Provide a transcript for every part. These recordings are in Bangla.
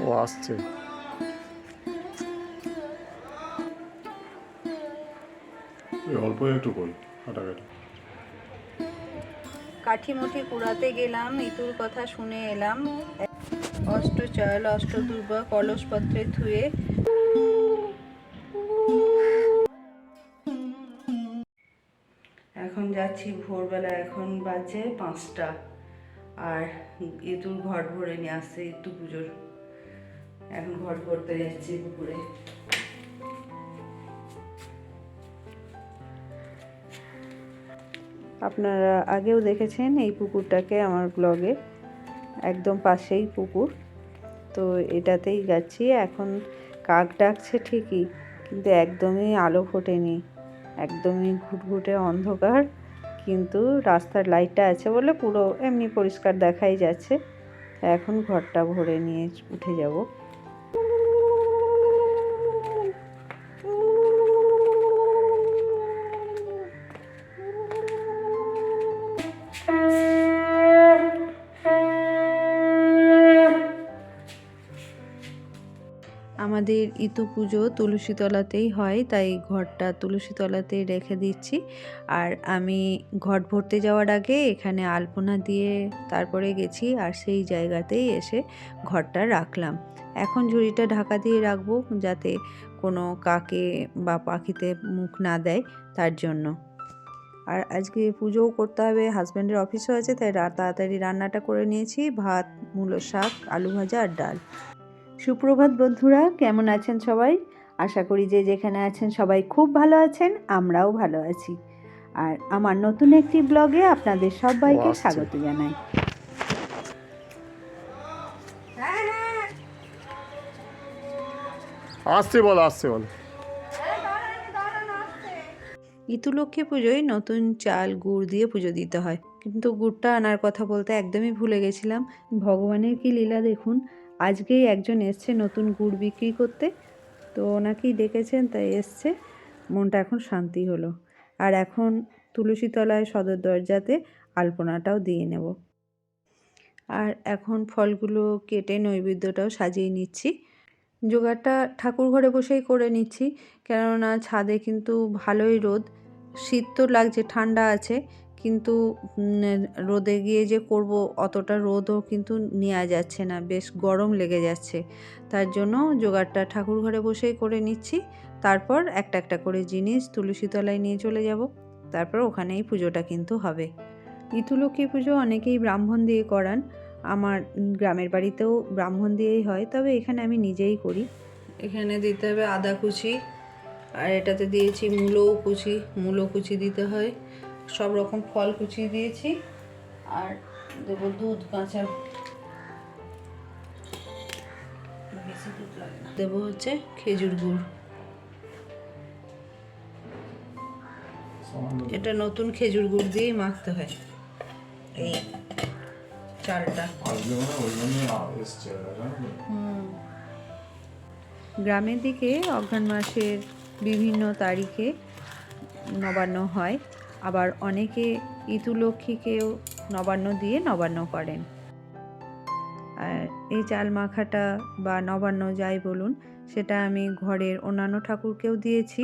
ও আসছে। অল্প একটু কই হাঁটাঘাটি। কাঠিমুঠি কুড়াতে গেলাম, ইতুর কথা শুনে এলাম। অষ্টচাল অষ্টদুর্বা কলসপত্রে ধুয়ে এখন যাচ্ছি ভোরবেলা, এখন বাজে 5টা। আর ইতুর ঘর ভরে নিয়ে আসছে ইতু পুজোর। এখন ঘর ভরতে যাচ্ছি পুকুরে। আপনারা আগেও দেখেছেন এই পুকুরটাকে আমার ব্লগে, একদম পাশেই পুকুর। তো এটাতেই যাচ্ছি। এখন কাক ডাকছে ঠিকই, কিন্তু একদমই আলো ফোটেনি, একদমই ঘুটঘুটে অন্ধকার। কিন্তু রাস্তার লাইটটা আছে বলে পুরো এমনি পরিষ্কার দেখাই যাচ্ছে। এখন ঘরটা ভরে নিয়ে উঠে যাব। আমাদের ইতু পুজো তুলসীতলাতেই হয়, তাই ঘরটা তুলসীতলাতেই রেখে দিচ্ছি। আর আমি ঘট ভরতে যাওয়ার আগে এখানে আলপনা দিয়ে তারপরে গেছি, আর সেই জায়গাতেই এসে ঘরটা রাখলাম। এখন ঝুড়িটা ঢাকা দিয়ে রাখবো, যাতে কোনো কাকে বা পাখিতে মুখ না দেয়, তার জন্য। আর আজকে পুজোও করতে হবে, হাজব্যান্ডের অফিসও আছে, তাই তাড়াতাড়ি রান্নাটা করে নিয়েছি। ভাত, মূলো শাক, আলু ভাজা আর ডাল। সুপ্রভাত বন্ধুরা, কেমন আছেন সবাই? আশা করি যে যেখানে আছেন সবাই খুব ভালো আছেন, আমরাও ভালো আছি। আর আমার নতুন একটি ব্লগে আপনাদের সবাইকে স্বাগত জানাই। আসছে বল, আসছে বল। ইতুলক্ষ্মী পুজোয় নতুন চাল গুড় দিয়ে পুজো দিতে হয়, কিন্তু গুড়টা আনার কথা বলতে একদমই ভুলে গেছিলাম। ভগবানের কি লীলা দেখুন, আজকেই একজন এসছে নতুন গুড় বিক্রি করতে, তো ওনাকেই ডেকেছেন, তাই এসছে। মনটা এখন শান্তি হলো। আর এখন তুলসীতলায় সদর দরজাতে আলপনাটাও দিয়ে নেব। আর এখন ফলগুলো কেটে নৈবেদ্যটাও সাজিয়ে নিচ্ছি। জোগাড়টা ঠাকুর ঘরে বসেই করে নিচ্ছি, কেননা ছাদে কিন্তু ভালোই রোদ। শীত তো লাগছে, ঠান্ডা আছে, কিন্তু রোদে গিয়ে যে করব অতটা রোদও কিন্তু নেওয়া যাচ্ছে না, বেশ গরম লেগে যাচ্ছে। তার জন্য জোগাড়টা ঠাকুর ঘরে বসেই করে নিচ্ছি। তারপর একটা একটা করে জিনিস তুলসীতলায় নিয়ে চলে যাব, তারপর ওখানেই পুজোটা কিন্তু হবে। ইতুলক্ষ্মী পুজো অনেকেই ব্রাহ্মণ দিয়ে করান, আমার গ্রামের বাড়িতেও ব্রাহ্মণ দিয়েই হয়, তবে এখানে আমি নিজেই করি। এখানে দিতে হবে আদা কুচি, আর এটাতে দিয়েছি মূলো কুচি দিতে হয়, সব রকম ফল কুচি দিয়েছি। আর দেবো দুধ, কাঁচা, বেশি দুধ লাগে না। দেবো হচ্ছে খেজুর গুড়। এটা নতুন খেজুর গুড় দিয়েই মাখতে হয় এই চালটা। গ্রামের দিকে অঘ্রাণ মাসের বিভিন্ন তারিখে নবান্ন হয়, আবার অনেকে ইতুলক্ষ্মীকেও নবান্ন দিয়ে নবান্ন করেন। আর এই চাল মাখাটা বা নবান্ন যাই বলুন, সেটা আমি ঘরের অন্যান্য ঠাকুরকেও দিয়েছি,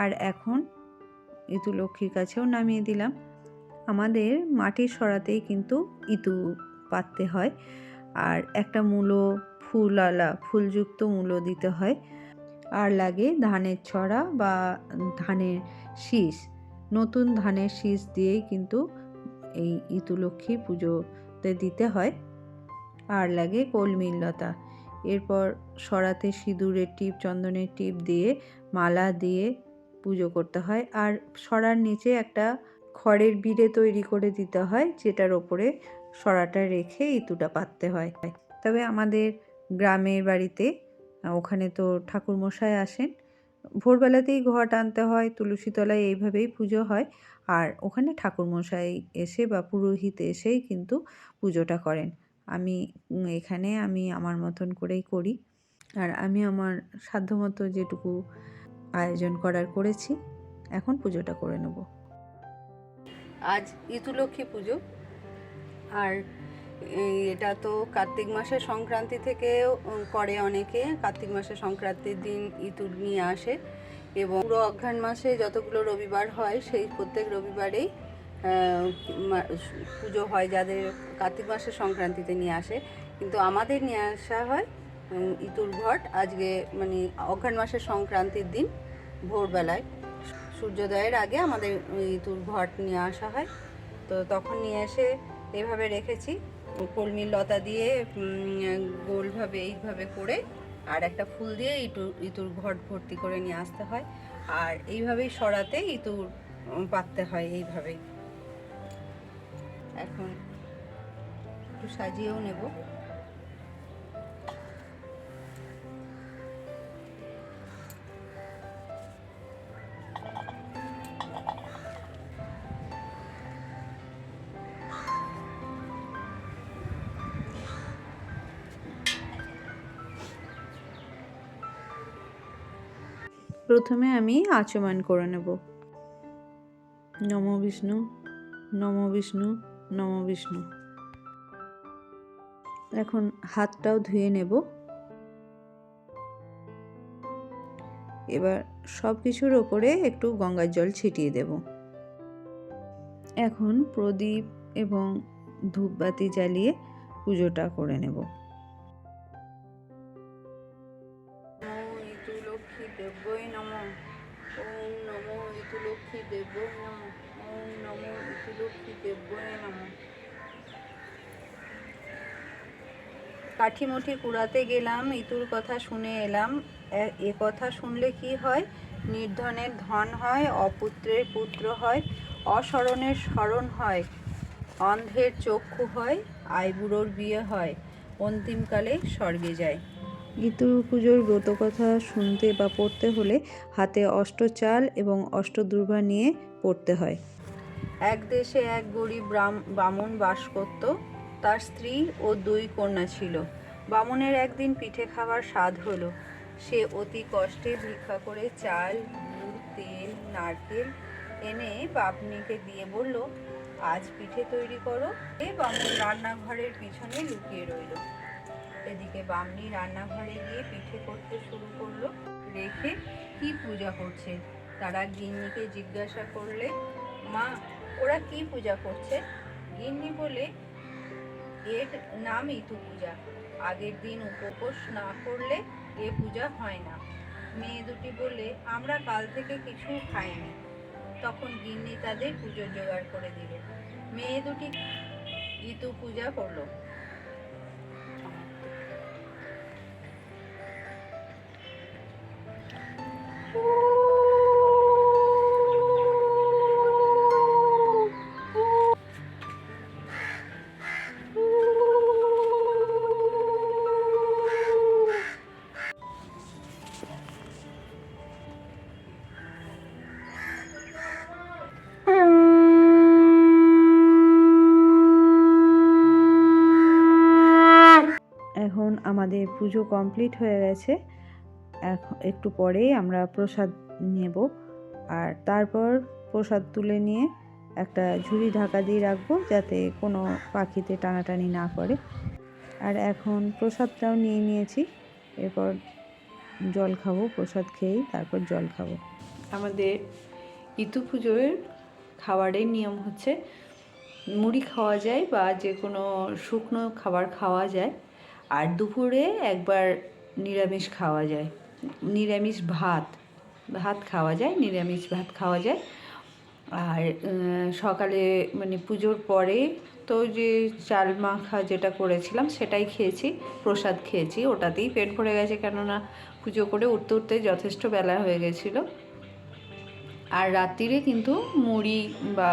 আর এখন ইতুলক্ষ্মীর কাছেও নামিয়ে দিলাম। আমাদের মাটির সরাতেই কিন্তু ইতু পাততে হয়, আর একটা মূলো, ফুলযুক্ত মূলো দিতে হয়। আর লাগে ধানের ছড়া বা ধানের শীষ, নতুন ধানের শীষ দিয়েই কিন্তু এই ইতুলক্ষ্মী পুজোতে দিতে হয়। আর লাগে কলমির লতা। এরপর সরাতে সিঁদুরের টিপ, চন্দনের টিপ দিয়ে মালা দিয়ে পুজো করতে হয়। আর সরার নিচে একটা খড়ের বিড়ে তৈরি করে দিতে হয়, যেটার ওপরে সরাটা রেখে ইতুটা পাততে হয়। তবে আমাদের গ্রামের বাড়িতে ওখানে তো ঠাকুরমশাই আসেন, ভোরবেলাতেই ঘট আনতে হয়, তুলসীতলায় এইভাবেই পুজো হয়। আর ওখানে ঠাকুরমশাই এসে বা পুরোহিত এসেই কিন্তু পুজোটা করেন। এখানে আমি আমার মতন করেই করি, আর আমি আমার সাধ্যমতো যেটুকু আয়োজন করার করেছি। এখন পুজোটা করে নেব। আজ ইতুলক্ষ্মী পুজো, আর এটা তো কার্তিক মাসের সংক্রান্তি থেকেও করে অনেকে। কার্তিক মাসের সংক্রান্তির দিন ইঁতুর নিয়ে আসে এবং পুরো অঘ্রাণ মাসে যতগুলো রবিবার হয় সেই প্রত্যেক রবিবারেই পুজো হয়, যাদের কার্তিক মাসের সংক্রান্তিতে নিয়ে আসে। কিন্তু আমাদের নিয়ে আসা হয় ইঁতুর ঘট আজকে, মানে অঘ্রাণ মাসের সংক্রান্তির দিন ভোরবেলায় সূর্যোদয়ের আগে আমাদের ইঁতুর ঘট নিয়ে আসা হয়। তো তখন নিয়ে এসে এভাবে রেখেছি, কলমির লতা দিয়ে গোলভাবে এইভাবে করে আর একটা ফুল দিয়ে ইঁতুর ঘট ভর্তি করে নিয়ে আসতে হয়। আর এইভাবেই সরাতে ইঁতুর পাততে হয় এইভাবেই। এখন একটু সাজিয়েও নেব। প্রথমে আমি আচমন করে নেব। নমো বিষ্ণু, নমো বিষ্ণু, নমো বিষ্ণু। এখন হাতটাও ধুয়ে নেব। এবার সব কিছুর ওপরে একটু গঙ্গার জল ছিটিয়ে দেব। এখন প্রদীপ এবং ধূপবাতি জ্বালিয়ে পুজোটা করে নেব। লক্ষ্মী দেব্যই নমঃ। ওম নমো লক্ষ্মী দেব্যই নমঃ। ওম নমো লক্ষ্মী দেব্যই নমঃ। কাঠিমুঠি কুড়াতে গেলাম, ইঁতুর কথা শুনে এলাম। এ কথা শুনলে কি হয়? নির্ধনের ধন হয়, অপুত্রের পুত্র হয়, অশরণের শরণ হয়, অন্ধের চক্ষু হয়, আইবুড়োর বিয়ে হয়, অন্তিমকালে স্বর্গে যায়। ইঁতুর পুজোর ব্রতকথা শুনতে বা পড়তে হলে হাতে অষ্টচাল এবং অষ্টদূর্বা নিয়ে পড়তে হয়। এক দেশে এক গরিব বামুন বাস করত। তার স্ত্রী ও 2 কন্যা ছিল। বামুনের একদিন পিঠে খাবার স্বাদ হলো। সে অতি কষ্টে ভিক্ষা করে চাল, গুড়, তেল, নারকেল এনে বামনিকে দিয়ে বলল, আজ পিঠে তৈরি করো। বামুন রান্নাঘরের পিছনে লুকিয়ে রইল। এদিকে বামনি রান্নাঘরে গিয়ে পিঠে করতে শুরু করলো। রেখে কি পূজা করছে? তারা গিন্নিকে জিজ্ঞাসা করলে, মা, ওরা কি পূজা করছে? গিন্নি বলে, এর নাম ইতু পূজা। আগের দিন উপোস না করলে এ পূজা হয় না। মেয়ে দুটি বলে, আমরা কাল থেকে কিছু খাইনি। তখন গিন্নি তাদের পুজোর জোগাড় করে দিল। মেয়ে দুটি ইতু পূজা করলো। এখন আমাদের পুজো কমপ্লিট হয়ে গেছে। একটু পরেই আমরা প্রসাদ নেব, আর তারপর প্রসাদ তুলে নিয়ে একটা ঝুড়ি ঢাকা দিয়ে রাখবো যাতে কোনো পাখিতে টানাটানি না করে। আর এখন প্রসাদটাও নিয়ে নিয়েছি, এরপর জল খাবো। প্রসাদ খেয়েই তারপর জল খাবো। আমাদের ইতু পুজোর খাবারের নিয়ম হচ্ছে মুড়ি খাওয়া যায় বা যে কোনো শুকনো খাবার খাওয়া যায়, আর দুপুরে একবার নিরামিষ খাওয়া যায়, নিরামিষ ভাত খাওয়া যায়, নিরামিষ ভাত খাওয়া যায়। আর সকালে মানে পুজোর পরে তো যে চাল মাখা যেটা করেছিলাম সেটাই খেয়েছি, প্রসাদ খেয়েছি, ওটাতেই পেট ভরে গেছে, কেননা পুজো করে উঠতে উঠতে যথেষ্ট বেলা হয়ে গেছিলো। আর রাত্রিরে কিন্তু মুড়ি বা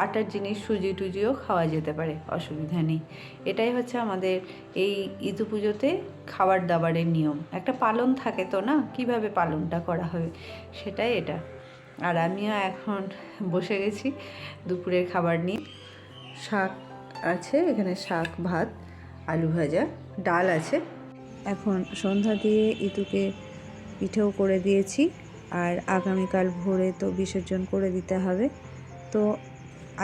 আটার জিনিস, সুজি টুজিও খাওয়া যেতে পারে, অসুবিধা নেই। এটাই হচ্ছে আমাদের এই ইতু পুজোতে খাবার দাবারের নিয়ম। একটা পালন থাকে তো না, কিভাবে পালনটা করা হবে, সেটাই এটা। আর আমিও এখন বসে গেছি দুপুরের খাবার নিয়ে। শাক আছে এখানে, শাক, ভাত, আলু ভাজা, ডাল আছে। এখন সন্ধ্যা দিয়ে ইতুকে পিঠেও করে দিয়েছি, আর আগামীকাল ভোরে তো বিসর্জন করে দিতে হবে। তো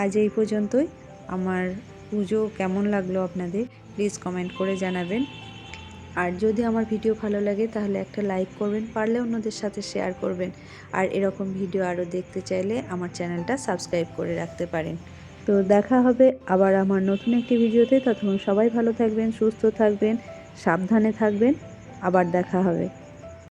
আজ এই পর্যন্তই। আমার পুজো কেমন লাগলো আপনাদের প্লিজ কমেন্ট করে জানাবেন। আর যদি আমার ভিডিও ভালো লাগে তাহলে একটা লাইক করবেন, পারলে অন্যদের সাথে শেয়ার করবেন। আর এরকম ভিডিও আরও দেখতে চাইলে আমার চ্যানেলটা সাবস্ক্রাইব করে রাখতে পারেন। তো দেখা হবে আবার আমার নতুন একটি ভিডিওতে। ততক্ষণ সবাই ভালো থাকবেন, সুস্থ থাকবেন, সাবধানে থাকবেন। আবার দেখা হবে।